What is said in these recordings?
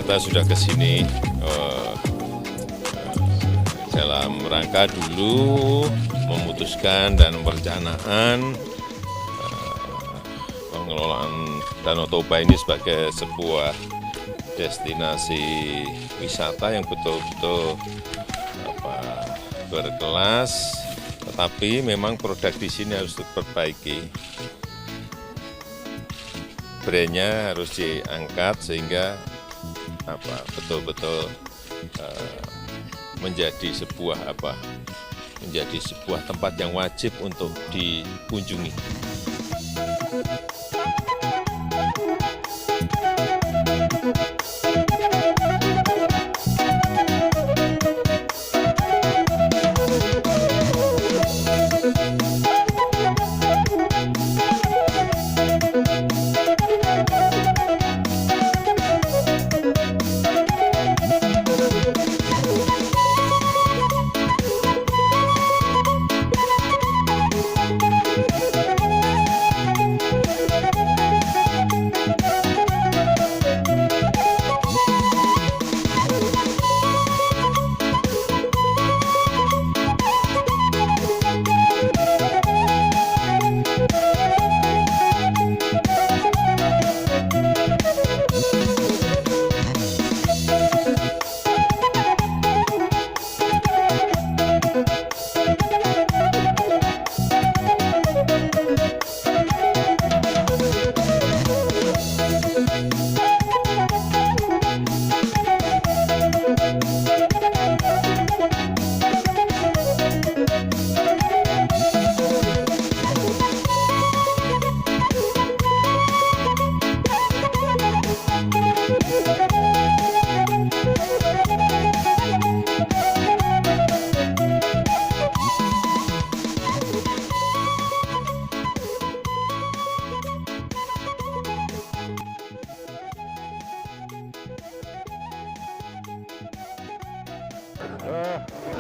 kita sudah ke sini dalam rangka dulu memutuskan dan merencanakan pengelolaan Danau Toba ini sebagai sebuah destinasi wisata yang betul-betul berkelas, tetapi memang produk di sini harus diperbaiki. Brandnya harus diangkat sehingga betul-betul menjadi sebuah tempat yang wajib untuk dikunjungi.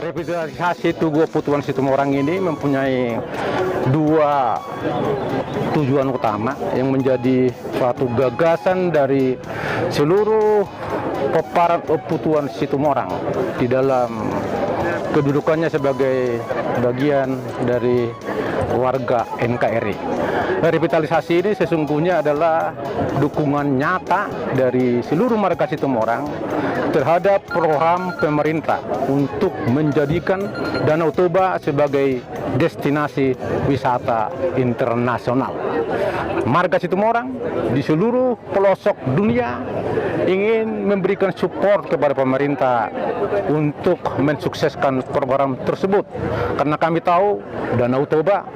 Revitalisasi Tugu Putuan Situmorang ini mempunyai dua tujuan utama yang menjadi suatu gagasan dari seluruh peparan Putuan Situmorang di dalam kedudukannya sebagai bagian dari warga NKRI. Revitalisasi ini sesungguhnya adalah dukungan nyata dari seluruh warga Situmorang terhadap program pemerintah untuk menjadikan Danau Toba sebagai destinasi wisata internasional. Marga Situmorang di seluruh pelosok dunia ingin memberikan support kepada pemerintah untuk mensukseskan program tersebut, karena kami tahu Danau Toba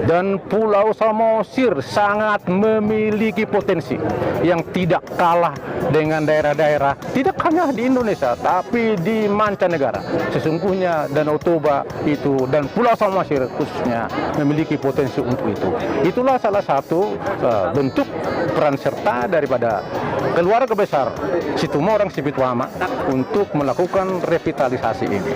dan Pulau Samosir sangat memiliki potensi yang tidak kalah dengan daerah-daerah tidak hanya di Indonesia tapi di mancanegara. Sesungguhnya Danau Toba itu dan Pulau Samosir khususnya memiliki potensi untuk itu. Itulah salah satu bentuk peran serta daripada keluarga besar Situmorang Sipitwama untuk melakukan revitalisasi ini,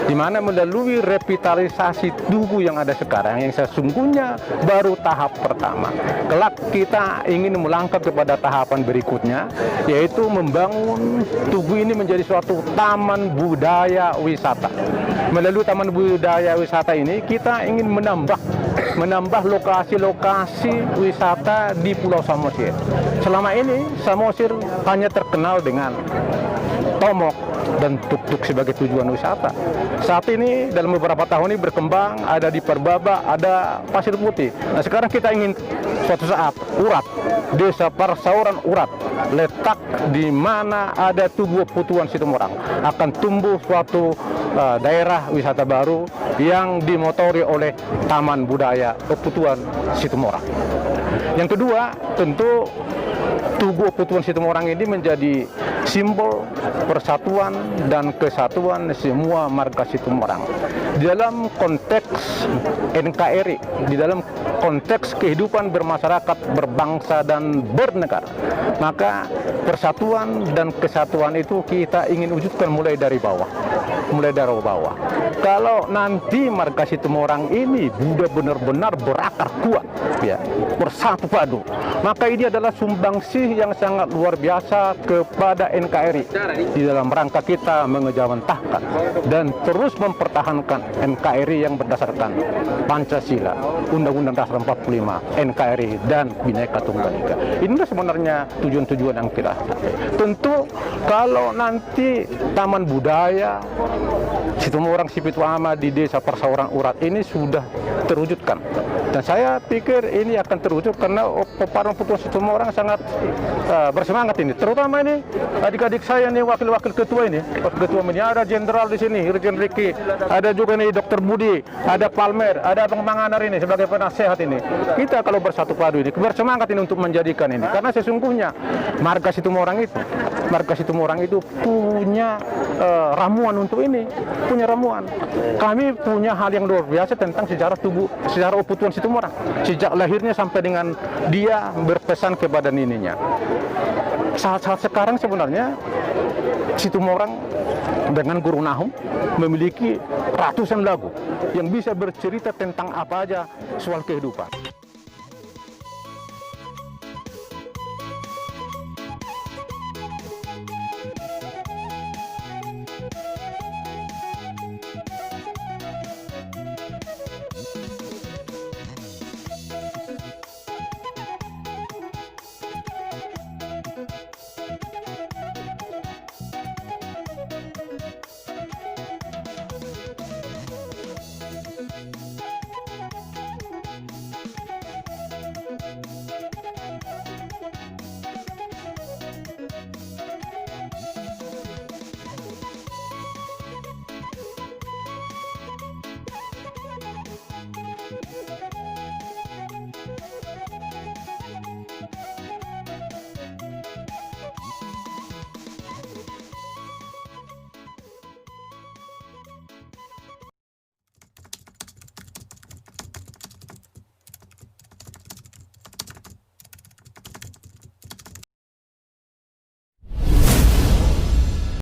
di mana melalui revitalisasi tugu yang ada sekarang yang sesungguhnya baru tahap pertama. Kelak kita ingin melangkah kepada tahapan berikutnya, yaitu membangun tugu ini menjadi suatu taman budaya wisata. Melalui taman budaya wisata ini kita ingin menambah lokasi-lokasi wisata di Pulau Samosir. Selama ini Samosir hanya terkenal dengan Tomok dan Tuk-Tuk sebagai tujuan wisata. Saat ini dalam beberapa tahun ini berkembang, ada di Perbaba, ada Pasir Putih. Nah sekarang kita ingin suatu saat Urat, Desa Parsauran Urat, letak di mana ada Tugu Putuan Situmorang, akan tumbuh suatu daerah wisata baru yang dimotori oleh Taman Budaya Putuan Situmorang. Yang kedua, tentu Tugu Putuan Situmorang ini menjadi simbol persatuan dan kesatuan semua marga Situmorang. Di dalam konteks NKRI, di dalam konteks kehidupan bermasyarakat, berbangsa dan bernegara. Maka persatuan dan kesatuan itu kita ingin wujudkan mulai dari bawah. Kalau nanti marga Situmorang ini sudah benar-benar berakar kuat, ya, bersatu padu, maka ini adalah sumbangsih yang sangat luar biasa kepada NKRI di dalam rangka kita mengejawantahkan dan terus mempertahankan NKRI yang berdasarkan Pancasila, Undang-Undang Dasar 45, NKRI dan Bhinneka Tunggal Ika. Inilah sebenarnya tujuan-tujuan yang kita capai. Tentu kalau nanti taman budaya Situmorang Sipitu Ama di Desa Persauran Urat ini sudah terwujudkan, dan saya pikir ini akan terwujud karena Peparang Putuan Situmorang sangat bersemangat ini. Terutama ini adik-adik saya nih, wakil-wakil ketua ini, ada jenderal di sini, Irjen Riki, ada juga nih Dr. Budi, ada Palmer, ada Bang Manganar ini sebagai penasehat ini. Kita kalau bersatu padu ini bersemangat ini untuk menjadikan ini, karena sesungguhnya marga Situmorang itu punya ramuan untuk ini, punya ramuan. Kami punya hal yang luar biasa tentang sejarah Putuan Situmorang, sejak lahirnya sampai dengan dia berpesan kepada nininya. Saat sekarang sebenarnya Situmorang dengan Guru Nahum memiliki ratusan lagu yang bisa bercerita tentang apa aja soal kehidupan.